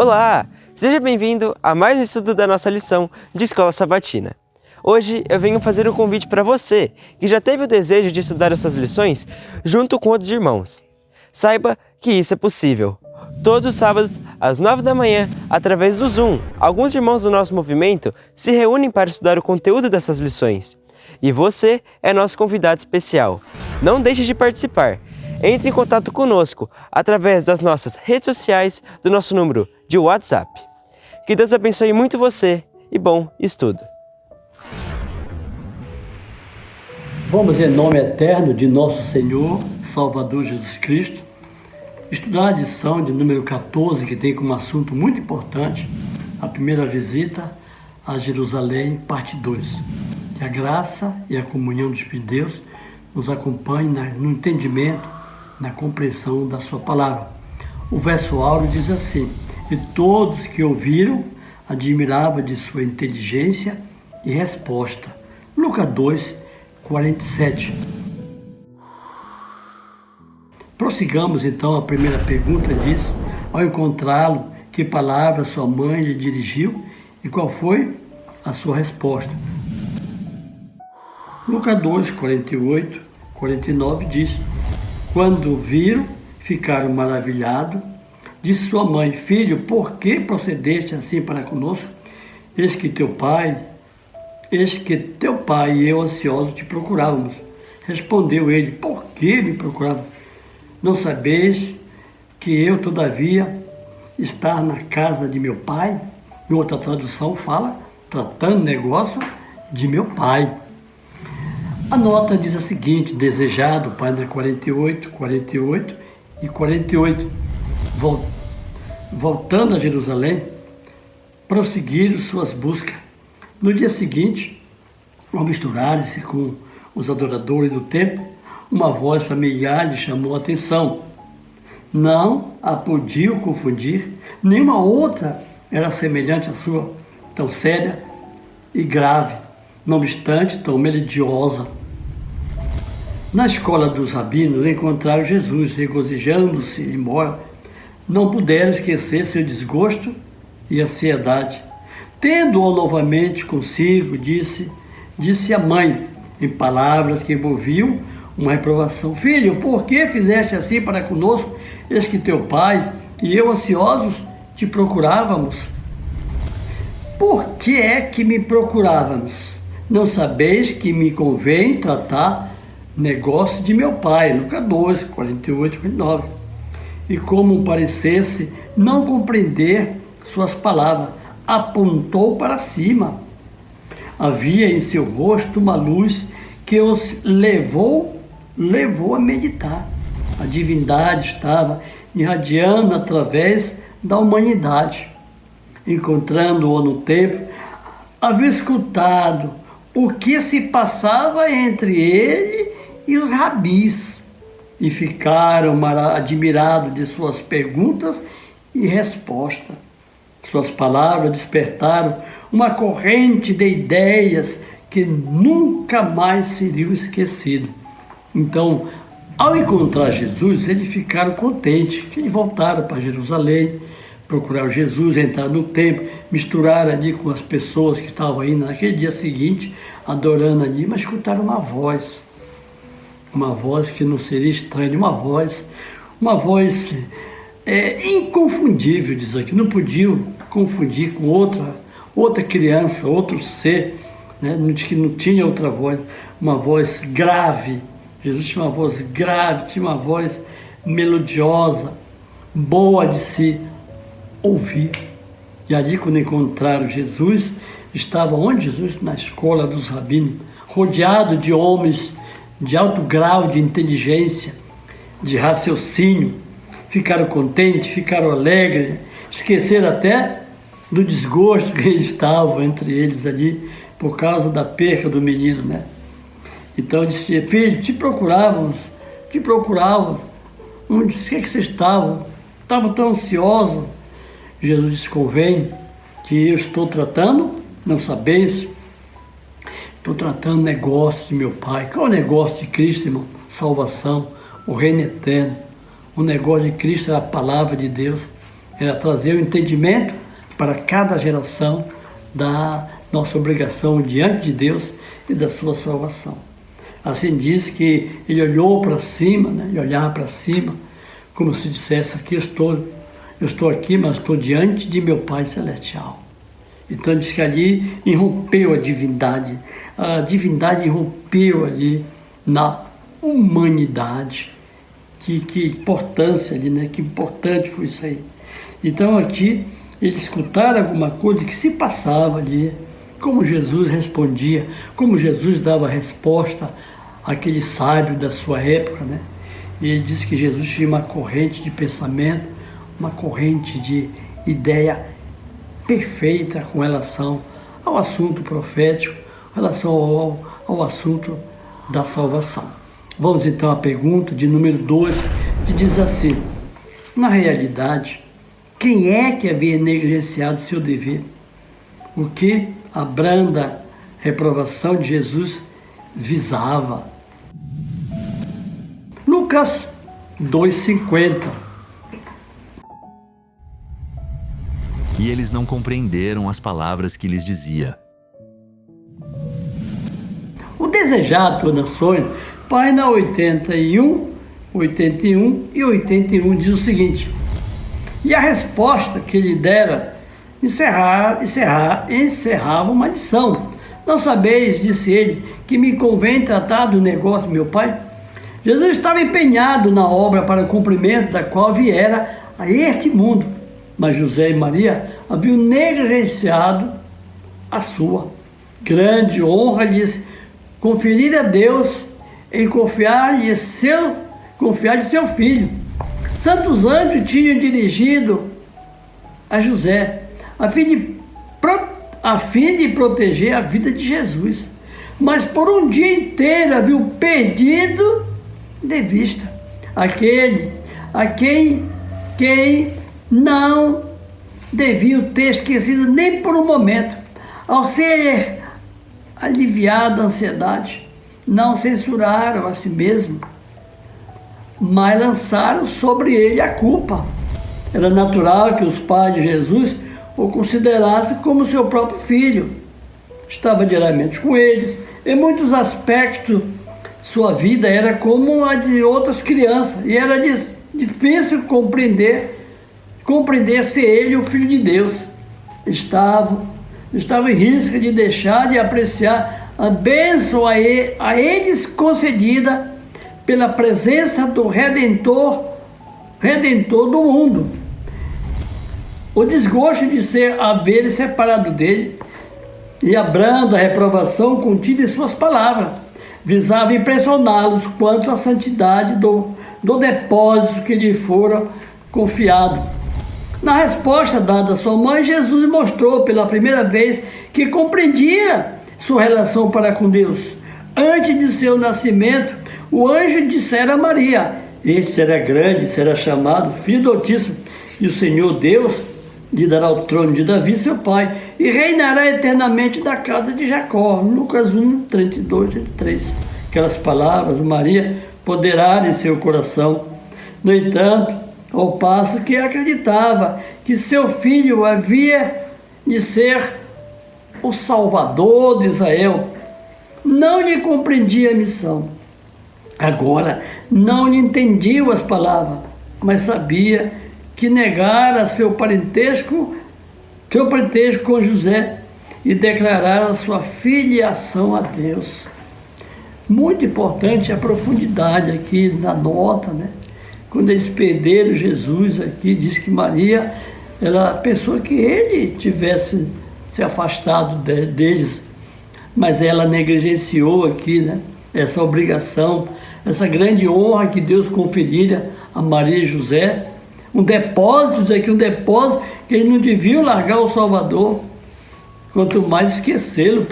Olá! Seja bem-vindo a mais um estudo da nossa lição de Escola Sabatina. Hoje eu venho fazer um convite para você que já teve o desejo de estudar essas lições junto com outros irmãos. Saiba que isso é possível. Todos os sábados, às 9 da manhã, através do Zoom, alguns irmãos do nosso movimento se reúnem para estudar o conteúdo dessas lições. E você é nosso convidado especial. Não deixe de participar. Entre em contato conosco através das nossas redes sociais, do nosso número de WhatsApp. Que Deus abençoe muito você e bom estudo. Vamos, em nome eterno de nosso Senhor, Salvador Jesus Cristo, estudar a lição de número 14, que tem como assunto muito importante a primeira visita a Jerusalém, parte 2. Que a graça e a comunhão do Espírito de Deus nos acompanhem no entendimento, na compreensão da sua palavra. O verso áureo diz assim: e todos que ouviram admiravam de sua inteligência e resposta. Lucas 2, 47. Prossigamos então, a primeira pergunta diz: ao encontrá-lo, que palavra sua mãe lhe dirigiu e qual foi a sua resposta? Lucas 2, 48, 49 diz: quando viram, ficaram maravilhados. Disse sua mãe: filho, por que procedeste assim para conosco? Eis que teu pai e eu ansiosos te procurávamos. Respondeu ele: por que me procuravam? Não sabeis que eu, todavia, estar na casa de meu pai? Em outra tradução fala, tratando negócio de meu pai. A nota diz a seguinte: desejado, página 48, 48 e 48. Voltando a Jerusalém, prosseguiram suas buscas. No dia seguinte, ao misturarem-se com os adoradores do templo, uma voz familiar lhe chamou a atenção. Não a podiam confundir, nenhuma outra era semelhante à sua, tão séria e grave, não obstante tão melodiosa. Na escola dos rabinos encontraram Jesus, regozijando-se, embora não puderam esquecer seu desgosto e ansiedade. Tendo-o novamente consigo, disse a mãe, em palavras que envolviam uma reprovação: filho, por que fizeste assim para conosco? Eis que teu pai e eu ansiosos te procurávamos. Por que é que me procurávamos? Não sabeis que me convém tratar negócio de meu pai. Lucas 2, 48 e 49. E como parecesse não compreender suas palavras, apontou para cima. Havia em seu rosto uma luz que os levou a meditar. A divindade estava irradiando através da humanidade. Encontrando-o no templo, havia escutado o que se passava entre ele e os rabis, e ficaram admirados de suas perguntas e respostas. Suas palavras despertaram uma corrente de ideias que nunca mais seriam esquecidas. Então, ao encontrar Jesus, eles ficaram contentes, que eles voltaram para Jerusalém, procuraram Jesus, entraram no templo, misturaram ali com as pessoas que estavam aí naquele dia seguinte, adorando ali, mas escutaram uma voz que não seria estranha, uma voz inconfundível, diz aqui, não podiam confundir com outra criança, outro ser, né? Diz que não tinha outra voz, uma voz grave. Jesus tinha uma voz grave, tinha uma voz melodiosa, boa de se ouvir. E ali, quando encontraram Jesus, estava onde Jesus? Na escola dos rabinos, rodeado de homens de alto grau de inteligência, de raciocínio. Ficaram contentes, ficaram alegres, esqueceram até do desgosto que estavam entre eles ali, por causa da perca do menino, né? Então disse: filho, te procurávamos. Onde que vocês estavam? Estavam tão ansiosos. Jesus disse: convém que eu estou tratando, não sabeis? Estou tratando negócio de meu Pai. Qual é o negócio de Cristo, irmão? Salvação, o reino eterno. O negócio de Cristo é a palavra de Deus. Era trazer o entendimento para cada geração da nossa obrigação diante de Deus e da sua salvação. Assim diz que ele olhou para cima, né? Ele olhava para cima, como se dissesse, aqui eu estou aqui, mas estou diante de meu Pai Celestial. Então diz que ali irrompeu a divindade irrompeu ali na humanidade. Que importância ali, né? Que importante foi isso aí. Então aqui eles escutaram alguma coisa que se passava ali, como Jesus respondia, como Jesus dava resposta àquele sábio da sua época, né? E ele disse que Jesus tinha uma corrente de pensamento, uma corrente de ideia perfeita com relação ao assunto profético, com relação ao assunto da salvação. Vamos então à pergunta de número 2, que diz assim: na realidade, quem é que havia negligenciado seu dever? O que a branda reprovação de Jesus visava? Lucas 2,50. E eles não compreenderam as palavras que lhes dizia. O desejado por nações, página 81 e 81 diz o seguinte: e a resposta que lhe dera encerrava uma lição. Não sabeis, disse ele, que me convém tratar do negócio, meu pai? Jesus estava empenhado na obra para o cumprimento da qual viera a este mundo, mas José e Maria haviam negligenciado a sua grande honra lhes conferir a Deus em confiar-lhe seu filho. Santos anjos tinham dirigido a José a fim de proteger a vida de Jesus, mas por um dia inteiro haviam perdido de vista aquele a quem não deviam ter esquecido nem por um momento. Ao ser aliviada a ansiedade, não censuraram a si mesmo, mas lançaram sobre ele a culpa. Era natural que os pais de Jesus o considerassem como seu próprio filho. Estava diariamente com eles. Em muitos aspectos, sua vida era como a de outras crianças, e era difícil compreender se ele, o Filho de Deus, estava em risco de deixar de apreciar a bênção a eles concedida pela presença do Redentor do mundo. O desgosto de haver separado dele e a branda reprovação contida em suas palavras visava impressioná-los quanto à santidade do depósito que lhe fora confiado. Na resposta dada à sua mãe, Jesus mostrou pela primeira vez que compreendia sua relação para com Deus. Antes de seu nascimento, o anjo dissera a Maria: este será grande, será chamado Filho do Altíssimo, e o Senhor Deus lhe dará o trono de Davi, seu pai, e reinará eternamente da casa de Jacó. Lucas 1, 32, 33. Aquelas palavras, Maria ponderaram em seu coração. No entanto, ao passo que acreditava que seu filho havia de ser o Salvador de Israel, não lhe compreendia a missão. Agora, não lhe entendiam as palavras, mas sabia que negara seu parentesco com José e declarara sua filiação a Deus. Muito importante a profundidade aqui na nota, né? Quando eles perderam Jesus aqui, diz que Maria, ela pensou que ele tivesse se afastado deles, mas ela negligenciou aqui, né? Essa obrigação, essa grande honra que Deus conferira a Maria e José. Um depósito que eles não deviam largar o Salvador, quanto mais esquecê-lo,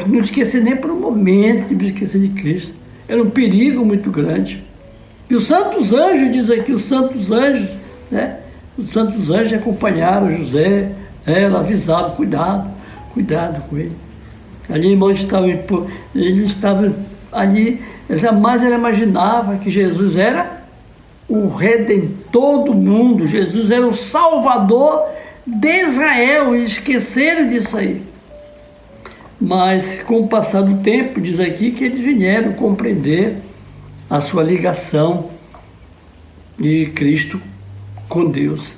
não esquecer nem por um momento de esquecer de Cristo. Era um perigo muito grande. E os santos anjos, diz aqui, os santos anjos acompanharam José, ela avisavam, cuidado com ele. Ali, irmãos, eles estavam ali, jamais ela imaginava que Jesus era o Redentor do mundo. Jesus era o Salvador de Israel, e esqueceram disso aí. Mas com o passar do tempo, diz aqui que eles vieram compreender a sua ligação de Cristo com Deus.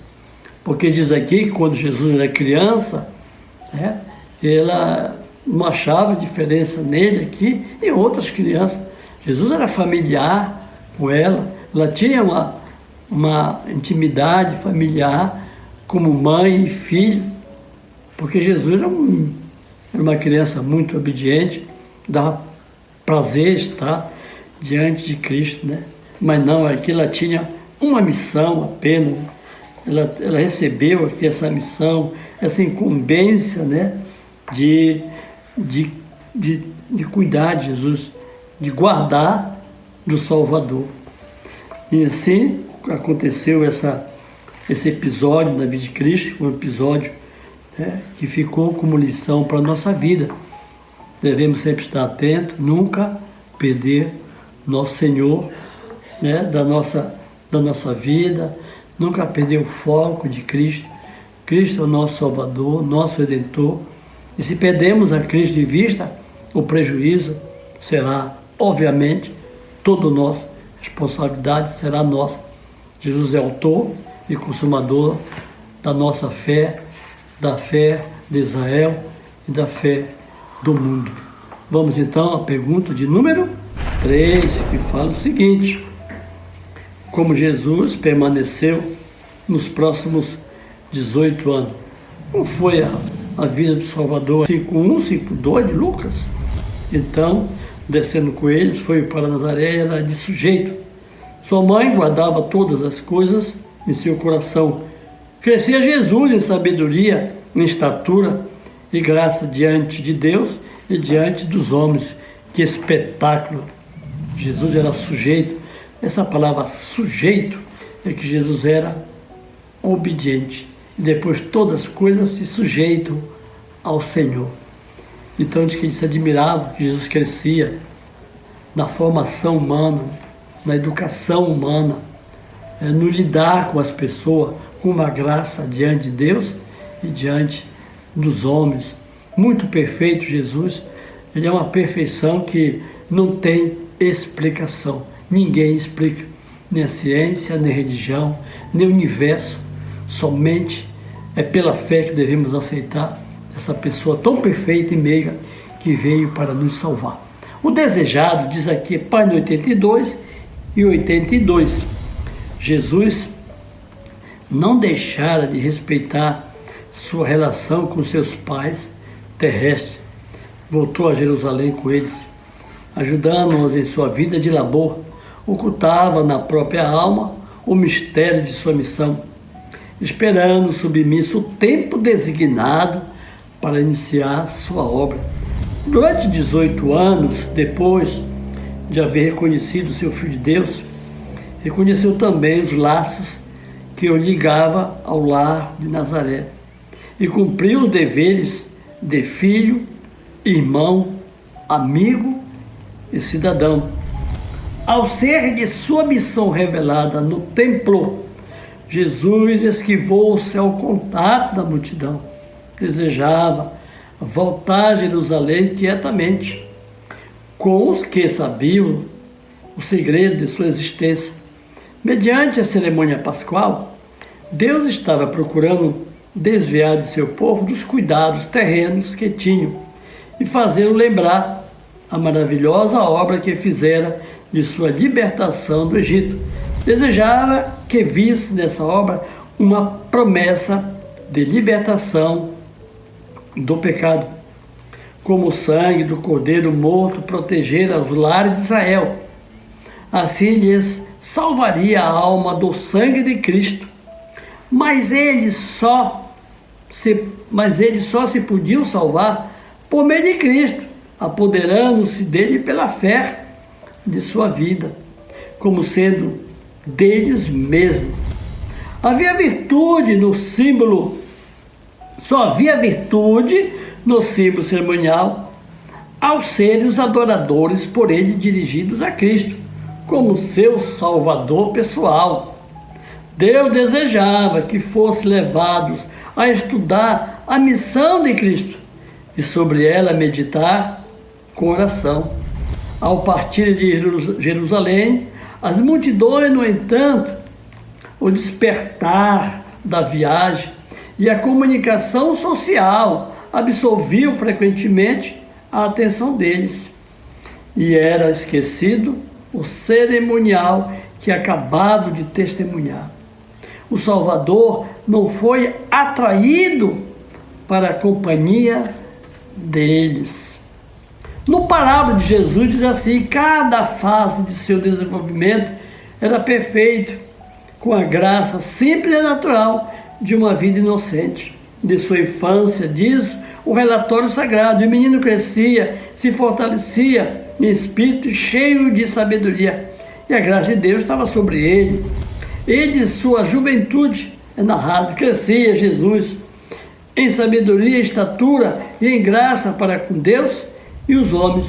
Porque diz aqui que quando Jesus era criança, né, ela não achava diferença nele aqui e outras crianças. Jesus era familiar com ela, ela tinha uma intimidade familiar como mãe e filho, porque Jesus era uma criança muito obediente, dava prazer estar diante de Cristo, né? Mas não, aqui ela tinha uma missão apenas. Ela recebeu aqui essa missão, essa incumbência, né? de cuidar de Jesus, de guardar do Salvador. E assim aconteceu esse episódio na vida de Cristo, um episódio, né, que ficou como lição para a nossa vida. Devemos sempre estar atentos, nunca perder nosso Senhor, né, da nossa vida, nunca perder o foco de Cristo. Cristo é o nosso Salvador, nosso Redentor. E se perdemos a Cristo de vista, o prejuízo será, obviamente, todo nosso. A responsabilidade será nossa. Jesus é autor e consumador da nossa fé, da fé de Israel e da fé do mundo. Vamos então à pergunta de número 3, que fala o seguinte: como Jesus permaneceu nos próximos 18 anos? Como foi a vida do Salvador? 5:1, 5:2 de Lucas. Então, descendo com eles, foi para Nazaré, era de sujeito. Sua mãe guardava todas as coisas em seu coração. Crescia Jesus em sabedoria, em estatura e graça diante de Deus e diante dos homens. Que espetáculo! Jesus era sujeito. Essa palavra sujeito é que Jesus era obediente. E depois todas as coisas se sujeitam ao Senhor. Então diz que ele se admirava que Jesus crescia na formação humana, na educação humana, no lidar com as pessoas, com uma graça diante de Deus e diante dos homens. Muito perfeito Jesus. Ele é uma perfeição que não tem explicação. Ninguém explica, nem a ciência, nem a religião, nem o universo. Somente é pela fé que devemos aceitar essa pessoa tão perfeita e meiga que veio para nos salvar. O desejado, diz aqui, página 82 e 82. Jesus não deixara de respeitar sua relação com seus pais terrestres. Voltou a Jerusalém com eles, ajudando-os em sua vida de labor. Ocultava na própria alma o mistério de sua missão, esperando submisso o tempo designado para iniciar sua obra. Durante 18 anos, depois de haver reconhecido seu Filho de Deus, reconheceu também os laços que o ligava ao lar de Nazaré e cumpriu os deveres de filho, irmão, amigo e cidadão. Ao ser de sua missão revelada no templo, Jesus esquivou-se ao contato da multidão. Desejava voltar a Jerusalém quietamente, com os que sabiam o segredo de sua existência. Mediante a cerimônia pascual, Deus estava procurando desviar de seu povo dos cuidados terrenos que tinham e fazê-lo lembrar a maravilhosa obra que fizera de sua libertação do Egito. Desejava que visse nessa obra uma promessa de libertação do pecado, como o sangue do cordeiro morto protegera os lares de Israel. Assim lhes salvaria a alma do sangue de Cristo. Mas eles só se podiam salvar por meio de Cristo, apoderando-se dele pela fé de sua vida, como sendo deles mesmos. Havia virtude no símbolo, só havia virtude no símbolo cerimonial ao serem os adoradores por ele dirigidos a Cristo, como seu Salvador pessoal. Deus desejava que fossem levados a estudar a missão de Cristo e sobre ela meditar com oração. Ao partir de Jerusalém, as multidões, no entanto, o despertar da viagem e a comunicação social absorviam frequentemente a atenção deles. E era esquecido o cerimonial que acabava de testemunhar. O Salvador não foi atraído para a companhia deles. No parábola de Jesus diz assim: cada fase de seu desenvolvimento era perfeito, com a graça simples e natural de uma vida inocente. De sua infância, diz o relatório sagrado, e o menino crescia, se fortalecia em espírito, cheio de sabedoria, e a graça de Deus estava sobre ele. E de sua juventude, é narrado, crescia Jesus em sabedoria, estatura e em graça para com Deus e os homens.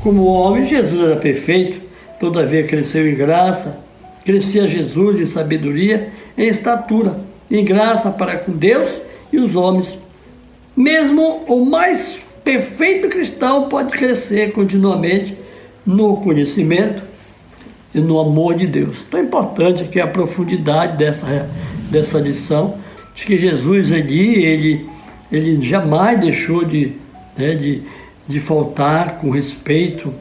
Como homem, Jesus era perfeito, todavia cresceu em graça, crescia Jesus em sabedoria, em estatura, em graça para com Deus e os homens. Mesmo o mais perfeito cristão pode crescer continuamente no conhecimento e no amor de Deus. Então é importante aqui a profundidade dessa lição, de que Jesus ele jamais deixou de faltar com respeito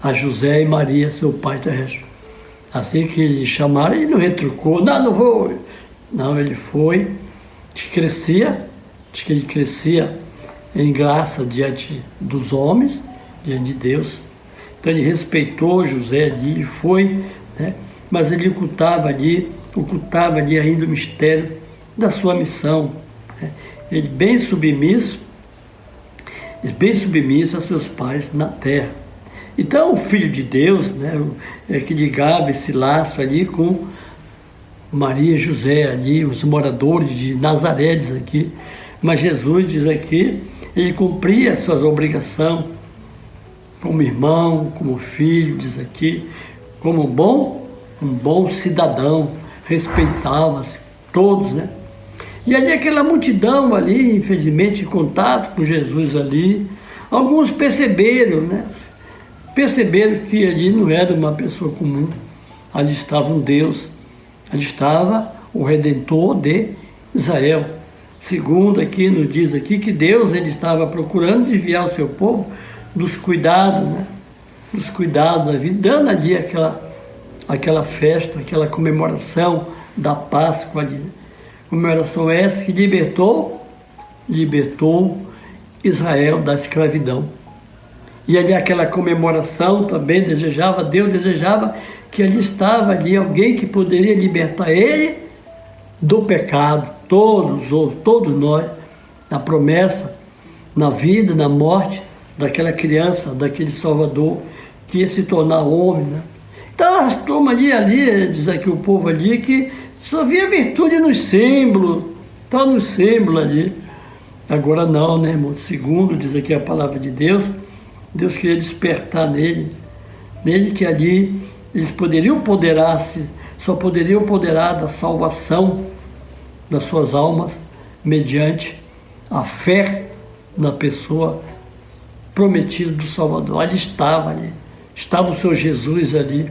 a José e Maria, seu pai terrestre. Assim que eles chamaram, ele não retrucou, não vou. Não, ele foi, diz que ele crescia em graça diante dos homens, diante de Deus. Então ele respeitou José ali e foi, mas ele ocultava ali ainda o mistério da sua missão. Ele bem submisso a seus pais na terra. Então o Filho de Deus, é que ligava esse laço ali com Maria e José ali, os moradores de Nazaré, diz aqui. Mas Jesus diz aqui, ele cumpria as suas obrigações como irmão, como filho, diz aqui, como um bom cidadão, respeitava todos, E ali aquela multidão ali, infelizmente, em contato com Jesus ali, alguns perceberam que ali não era uma pessoa comum, ali estava um Deus, ali estava o Redentor de Israel. Segundo aqui, nos diz aqui que Deus ele estava procurando desviar o seu povo dos cuidados, dos cuidados da vida, dando ali aquela festa, aquela comemoração da Páscoa ali, Comemoração essa que libertou Israel da escravidão. E ali aquela comemoração também Deus desejava que ali estava ali alguém que poderia libertar ele do pecado, todos nós, na promessa, na vida, na morte daquela criança, daquele Salvador que ia se tornar homem, Então as turmas ali, diz aqui o povo ali, que só via virtude nos símbolos, está no símbolo ali. Agora não, irmão? Segundo, diz aqui a palavra de Deus, Deus queria despertar nele que ali eles só poderiam apoderar da salvação das suas almas mediante a fé na pessoa prometida do Salvador. Ali estava o seu Jesus ali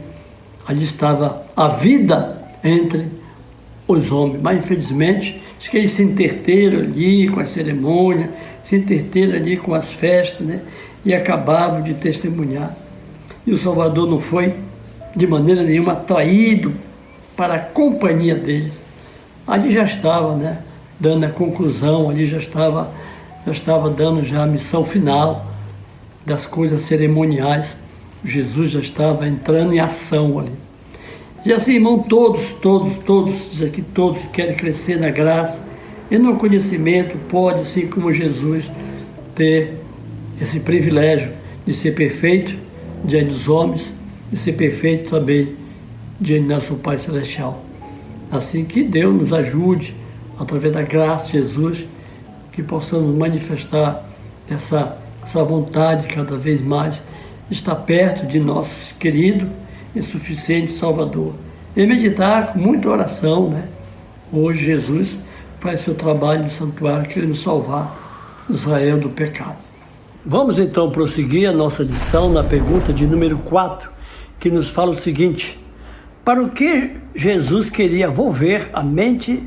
estava a vida entre os homens, mas infelizmente diz que eles se entreteram ali com a cerimônia, se entreteram ali com as festas, e acabavam de testemunhar. E o Salvador não foi de maneira nenhuma atraído para a companhia deles. Ali já estava, dando a conclusão, ali já estava dando já a missão final das coisas cerimoniais. Jesus já estava entrando em ação ali. E assim, irmão, todos, diz aqui, todos que querem crescer na graça e no conhecimento, pode, assim como Jesus, ter esse privilégio de ser perfeito diante dos homens e ser perfeito também diante do nosso Pai Celestial. Assim que Deus nos ajude, através da graça de Jesus, que possamos manifestar essa vontade cada vez mais, estar perto de nosso querido e suficiente Salvador. E meditar com muita oração, né? Hoje Jesus faz seu trabalho no santuário, querendo salvar Israel do pecado. Vamos então prosseguir a nossa lição na pergunta de número 4, que nos fala o seguinte: para o que Jesus queria volver a mente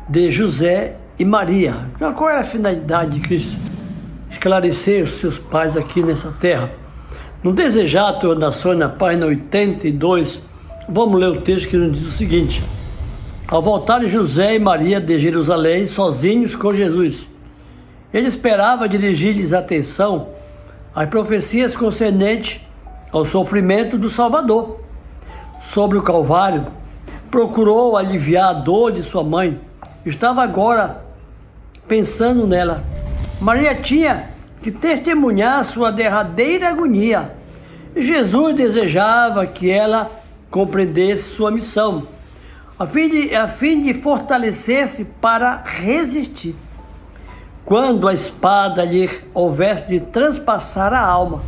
de José e Maria? Qual era a finalidade de Cristo? Esclarecer os seus pais aqui nessa terra. No Desejar Tuas Nações, na página 82, vamos ler o texto que nos diz o seguinte: ao voltarem José e Maria de Jerusalém, sozinhos com Jesus, ele esperava dirigir-lhes atenção às profecias concernentes ao sofrimento do Salvador. Sobre o Calvário, procurou aliviar a dor de sua mãe. Estava agora pensando nela. Maria tinha que testemunhar sua derradeira agonia. E Jesus desejava que ela compreendesse sua missão, a fim de fortalecer-se para resistir quando a espada lhe houvesse de transpassar a alma.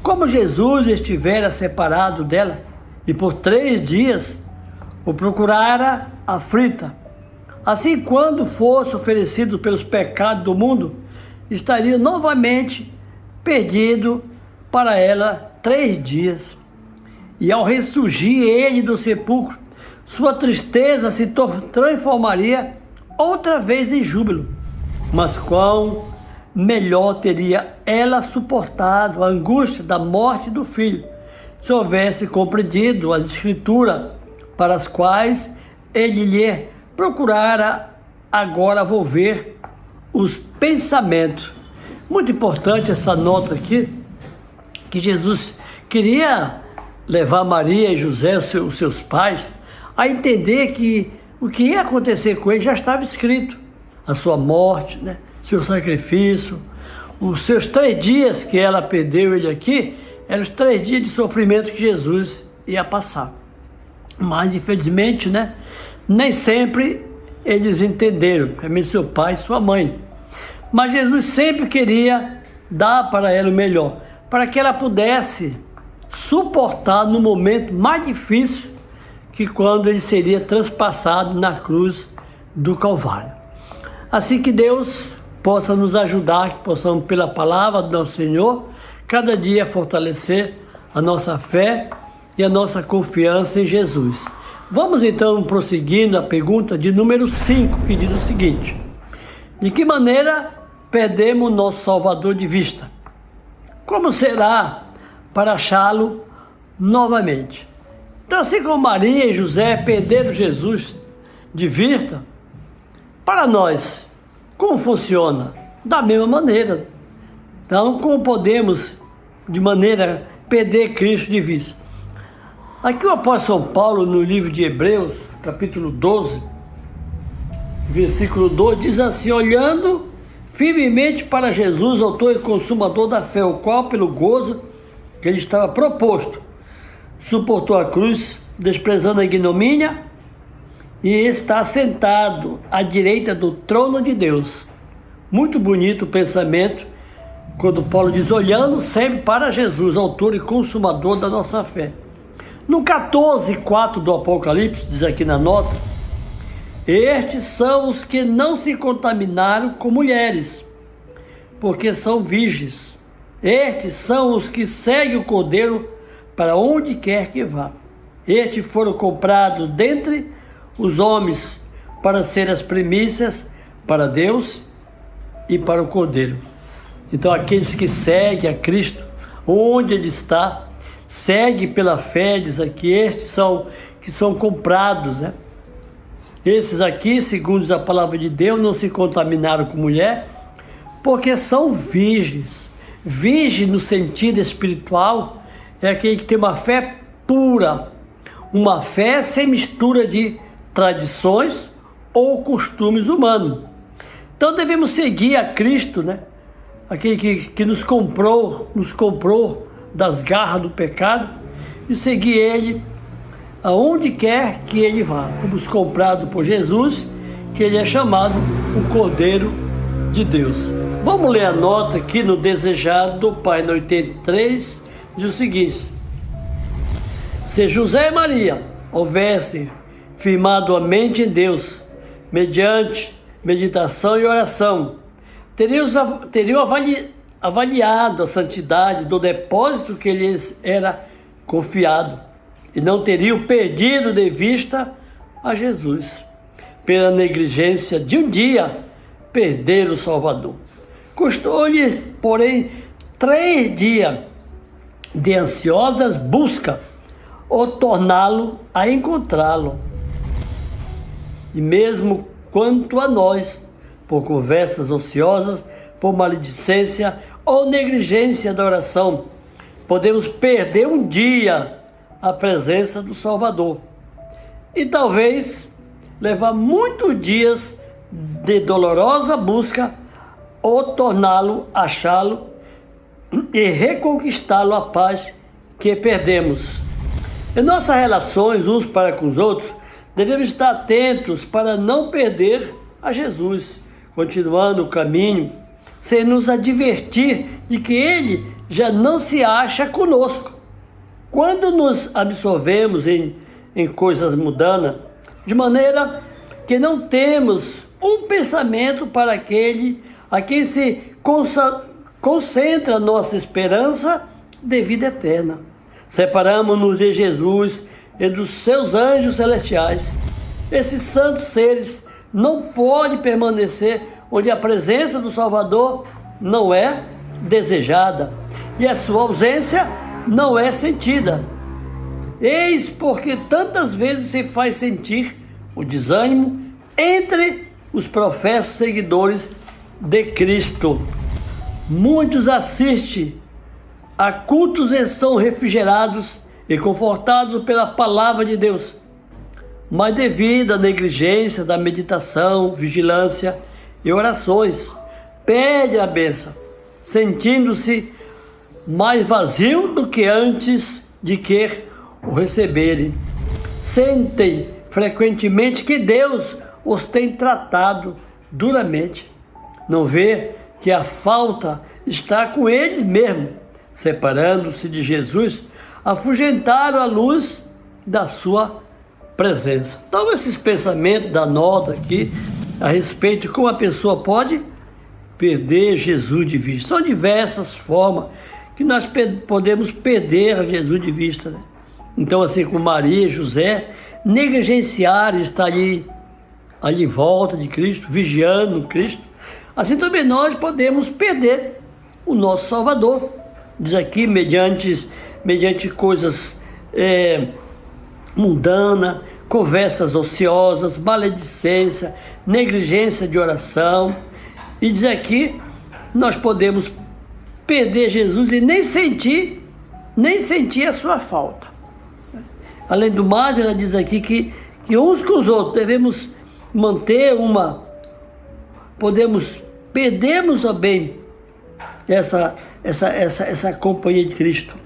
Como Jesus estivera separado dela e por 3 dias o procurara aflita, assim, quando fosse oferecido pelos pecados do mundo, estaria novamente perdido para ela 3 dias. E ao ressurgir ele do sepulcro, sua tristeza se transformaria outra vez em júbilo. Mas quão melhor teria ela suportado a angústia da morte do filho, se houvesse compreendido as escrituras para as quais ele lhe procurara agora volver os pensamentos. Muito importante essa nota aqui, que Jesus queria levar Maria e José, os seus pais, a entender que o que ia acontecer com ele já estava escrito. A sua morte, né? Seu sacrifício, os seus 3 dias que ela perdeu ele aqui, eram os 3 dias de sofrimento que Jesus ia passar. Mas, infelizmente, né, nem sempre eles entenderam, principalmente seu pai e sua mãe. Mas Jesus sempre queria dar para ela o melhor, para que ela pudesse suportar no momento mais difícil, que quando ele seria transpassado na cruz do Calvário. Assim que Deus possa nos ajudar, que possamos, pela palavra do nosso Senhor, cada dia fortalecer a nossa fé e a nossa confiança em Jesus. Vamos então prosseguindo a pergunta de número 5, que diz o seguinte: de que maneira perdemos nosso Salvador de vista? Como será para achá-lo novamente? Então, assim como Maria e José perderam Jesus de vista, para nós, como funciona? Da mesma maneira. Então, como podemos, de maneira, perder Cristo de vista? Aqui o apóstolo São Paulo, no livro de Hebreus, capítulo 12, versículo 2, diz assim: olhando firmemente para Jesus, autor e consumador da fé, o qual, pelo gozo que ele estava proposto, suportou a cruz, desprezando a ignomínia, e está sentado à direita do trono de Deus. Muito bonito o pensamento, quando Paulo diz, olhando sempre para Jesus, autor e consumador da nossa fé. No 14:4 do Apocalipse, diz aqui na nota: estes são os que não se contaminaram com mulheres, porque são virgens. Estes são os que seguem o Cordeiro para onde quer que vá. Estes foram comprados dentre os homens para ser as primícias para Deus e para o Cordeiro. Então, aqueles que seguem a Cristo, onde Ele está, segue pela fé, diz aqui, estes são que são comprados, né? Esses aqui, segundo a palavra de Deus, não se contaminaram com mulher, porque são virgens. Virgem no sentido espiritual é aquele que tem uma fé pura, uma fé sem mistura de tradições ou costumes humanos. Então devemos seguir a Cristo, né? Aquele que nos comprou das garras do pecado, e seguir Ele aonde quer que Ele vá. Fomos comprados por Jesus, que Ele é chamado o Cordeiro de Deus. Vamos ler a nota aqui no Desejado, página 83, diz o seguinte: Se José e Maria houvessem firmado a mente em Deus, mediante meditação e oração, teriam avaliado a santidade do depósito que lhes era confiado e não teriam perdido de vista a Jesus, pela negligência de um dia perder o Salvador. Custou-lhe, porém, 3 dias de ansiosas buscas ou torná-lo a encontrá-lo. E mesmo quanto a nós, por conversas ociosas, por maledicência ou negligência da oração, podemos perder um dia a presença do Salvador e talvez levar muitos dias de dolorosa busca ou torná-lo, achá-lo e reconquistá-lo a paz que perdemos. Em nossas relações uns para com os outros, devemos estar atentos para não perder a Jesus, continuando o caminho, sem nos advertir de que Ele já não se acha conosco. Quando nos absorvemos em coisas mundanas, de maneira que não temos um pensamento para aquele a quem se concentra nossa esperança de vida eterna. Separamos-nos de Jesus e dos seus anjos celestiais. Esses santos seres não podem permanecer onde a presença do Salvador não é desejada e a sua ausência não é sentida. Eis porque tantas vezes se faz sentir o desânimo entre os professos seguidores de Cristo. Muitos assistem a cultos e são refrigerados e confortados pela palavra de Deus, mas devido à negligência da meditação, vigilância e orações, perde a bênção, sentindo-se mais vazio do que antes de que o receberem. Sentem frequentemente que Deus os tem tratado duramente. Não vê que a falta está com eles mesmo, separando-se de Jesus, afugentaram a luz da sua presença. Então, esses pensamentos da nota aqui a respeito de como a pessoa pode perder Jesus de vista. São diversas formas que nós podemos perder a Jesus de vista, né? Então, assim como Maria e José, negligenciar estar ali em volta de Cristo, vigiando Cristo, assim também nós podemos perder o nosso Salvador. Diz aqui, mediante coisas mundanas, conversas ociosas, maledicência, negligência de oração. E diz aqui, nós podemos perder Jesus e nem sentir a sua falta. Além do mais, ela diz aqui que uns com os outros devemos manter perdemos também essa companhia de Cristo.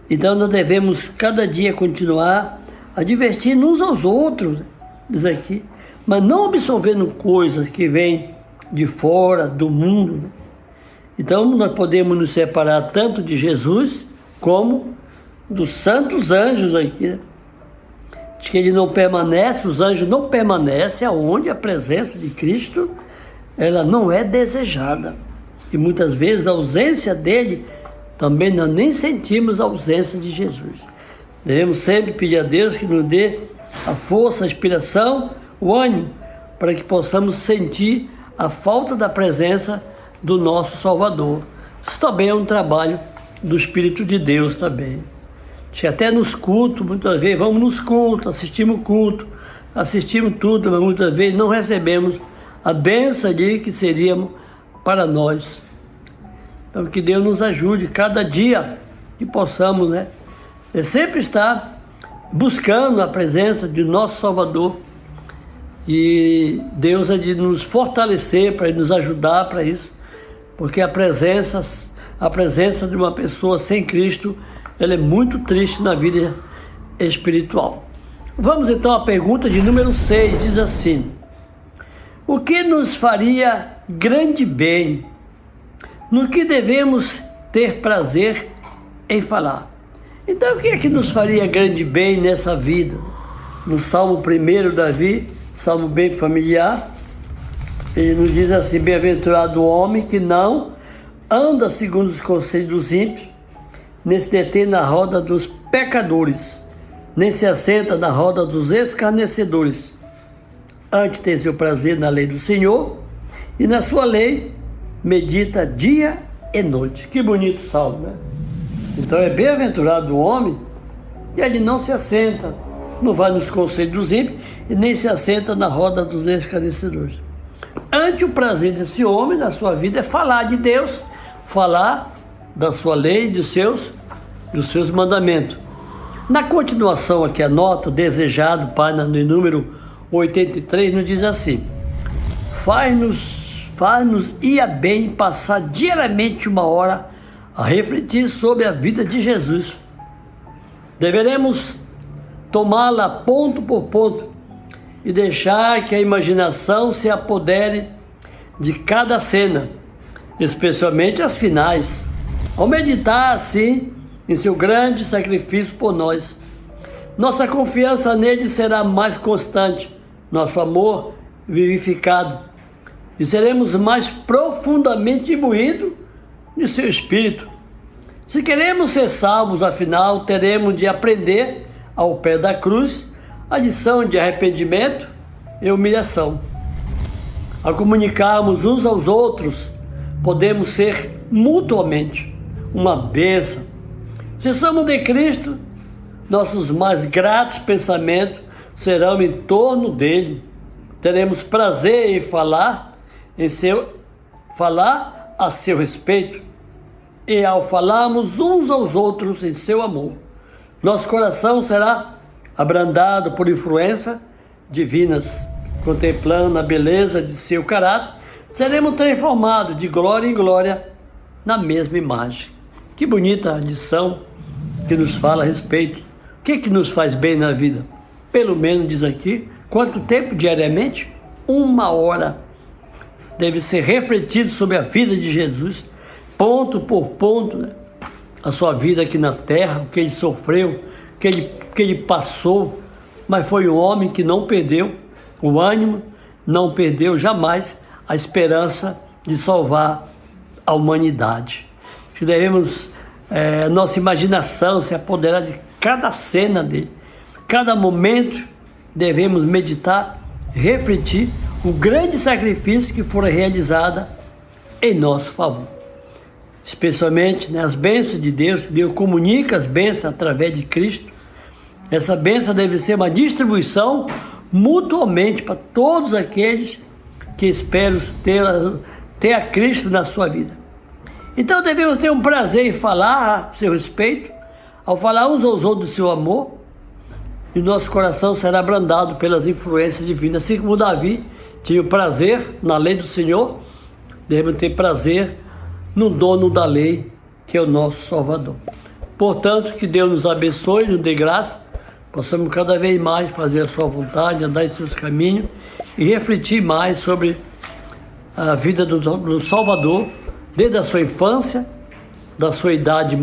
Então nós devemos cada dia continuar a divertir uns aos outros, diz aqui, mas não absorvendo coisas que vêm de fora, do mundo. Então nós podemos nos separar tanto de Jesus como dos santos anjos aqui, né? De que ele não permanece, os anjos não permanecem aonde a presença de Cristo ela não é desejada. E muitas vezes a ausência dele, também nós nem sentimos a ausência de Jesus. Devemos sempre pedir a Deus que nos dê a força, a inspiração, o ânimo, para que possamos sentir a falta da presença do nosso Salvador. Isso também é um trabalho do Espírito de Deus também. Até nos cultos, muitas vezes vamos nos cultos, assistimos tudo, mas muitas vezes não recebemos a bênção de que seríamos para nós. Então que Deus nos ajude cada dia que possamos, né, sempre estar buscando a presença de nosso Salvador. E Deus é de nos fortalecer, para nos ajudar para isso, porque a presença de uma pessoa sem Cristo, ela é muito triste na vida espiritual. Vamos então à pergunta de número 6, diz assim: o que nos faria grande bem? No que devemos ter prazer em falar? Então, o que é que nos faria grande bem nessa vida? No Salmo 1, Davi, Salmo bem familiar, ele nos diz assim: bem-aventurado o homem que não anda segundo os conselhos dos ímpios, nem se detém na roda dos pecadores, nem se assenta na roda dos escarnecedores. Antes tem seu prazer na lei do Senhor, e na sua lei medita dia e noite. Que bonito salmo, né? Então é bem-aventurado o homem, e ele não se assenta, não vai nos conselhos dos ímpios, e nem se assenta na roda dos escarnecedores. Ante o prazer desse homem na sua vida é falar de Deus, falar da sua lei, dos seus mandamentos. Na continuação aqui, a nota, o desejado, página no número 83, nos diz assim: faz-nos ir bem passar diariamente 1 hora a refletir sobre a vida de Jesus. Deveremos tomá-la ponto por ponto e deixar que a imaginação se apodere de cada cena, especialmente as finais, ao meditar assim em seu grande sacrifício por nós. Nossa confiança nele será mais constante, nosso amor vivificado, e seremos mais profundamente imbuídos de seu Espírito. Se queremos ser salvos, afinal, teremos de aprender ao pé da cruz a lição de arrependimento e humilhação. Ao comunicarmos uns aos outros, podemos ser mutuamente uma bênção. Se somos de Cristo, nossos mais gratos pensamentos serão em torno dele. Teremos prazer em falar a seu respeito, e ao falarmos uns aos outros em seu amor, nosso coração será abrandado por influências divinas. Contemplando a beleza de seu caráter, seremos transformados de glória em glória na mesma imagem. Que bonita lição que nos fala a respeito. O que nos faz bem na vida? Pelo menos diz aqui, quanto tempo diariamente? 1 hora. Deve ser refletido sobre a vida de Jesus, ponto por ponto, né? A sua vida aqui na terra, o que ele sofreu, o que ele passou, mas foi um homem que não perdeu o ânimo, não perdeu jamais a esperança de salvar a humanidade. Que devemos, nossa imaginação se apoderar de cada cena dele, cada momento devemos meditar, refletir o grande sacrifício que foi realizado em nosso favor. Especialmente as bênçãos de Deus, Deus comunica as bênçãos através de Cristo. Essa bênção deve ser uma distribuição mutuamente para todos aqueles que esperam ter a Cristo na sua vida. Então devemos ter um prazer em falar a seu respeito, ao falar uns aos outros do seu amor, e nosso coração será abrandado pelas influências divinas. Assim como Davi tinha o prazer na lei do Senhor, devemos ter prazer no dono da lei, que é o nosso Salvador. Portanto, que Deus nos abençoe, nos dê graça, possamos cada vez mais fazer a sua vontade, andar em seus caminhos e refletir mais sobre a vida do Salvador, desde a sua infância, da sua idade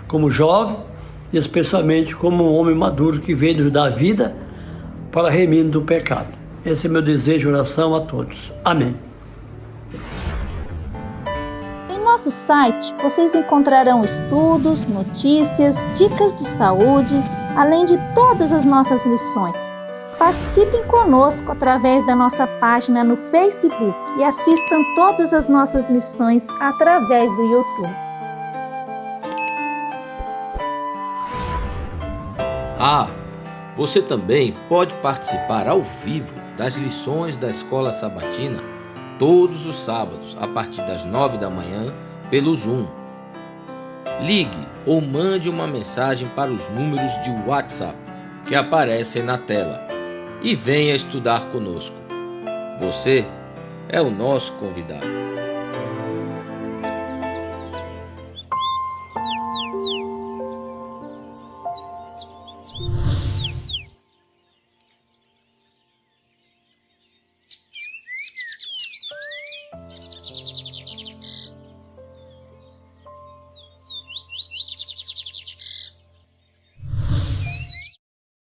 como jovem, e especialmente como um homem maduro que veio nos dar vida para remir do pecado. Esse é meu desejo e oração a todos. Amém. Em nosso site, vocês encontrarão estudos, notícias, dicas de saúde, além de todas as nossas lições. Participem conosco através da nossa página no Facebook e assistam todas as nossas lições através do YouTube. Você também pode participar ao vivo das lições da Escola Sabatina todos os sábados a partir das 9 da manhã pelo Zoom. Ligue ou mande uma mensagem para os números de WhatsApp que aparecem na tela e venha estudar conosco. Você é o nosso convidado.